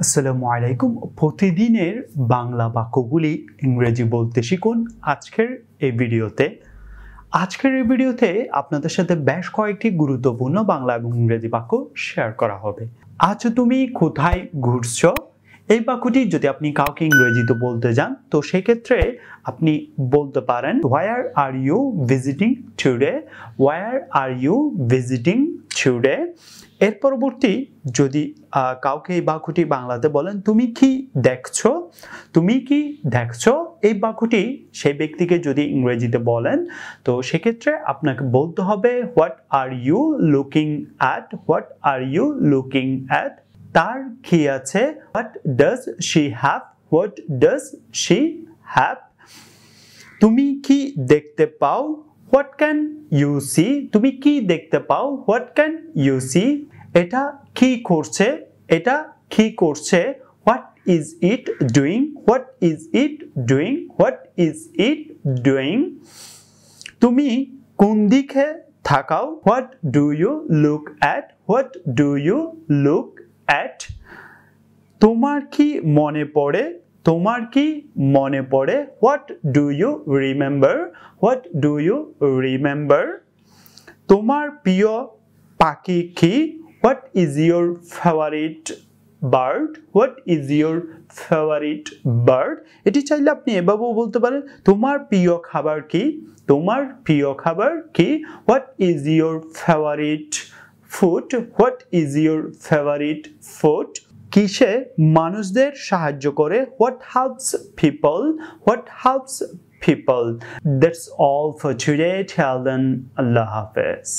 আসসালামু আলাইকুম। প্রতিদিনের বাংলা বাক্যগুলি ইংরেজি বলতে শিখুন আজকের এই ভিডিওতে। আপনাদের সাথে বেশ কয়েকটি গুরুত্বপূর্ণ বাংলা এবং ইংরেজি বাক্য শেয়ার করা হবে। আজ তুমি কোথায় ঘুরছো? এই বাক্যটি যদি আপনি কাউকে ইংরেজিতে বলতে যান তো সেক্ষেত্রে আপনি বলতে পারেন Where are you visiting today? Where are you visiting today? এর পরবর্তী যদি কাউকে এই বাক্যটি বাংলাতে বলেন তুমি কি দেখছো? তুমি কি দেখছো? এই বাক্যটি সেই ব্যক্তিকে যদি ইংরেজিতে বলেন তো সেক্ষেত্রে আপনাকে বলতে হবে What are you looking at? What are you looking at? তার কি আছে? What does she have? What does she have? তুমি কি দেখতে পাও? What can you see? তুমি কি দেখতে পাও? What can you see? এটা কি করছে? এটা কি করছে? What is it doing? What is it doing? What is it doing? তুমি কোন দিকে তাকাও? What do you look at? What do you look at? তোমার কি মনে পড়ে? তোমার কি মনে পড়ে? What do you remember? What do you remember? তোমার প্রিয় পাখি কি? What is your favorite bird? What is your favorite bird? এটি চাইলে আপনি এভাবেও বলতে পারেন তোমার প্রিয় খাবার কি? তোমার প্রিয় খাবার কি? What is your favorite food? What is your favorite food? কিসে মানুষদের সাহায্য করে? What helps people? What helps people? That's all for today. Till then, Allah Hafiz.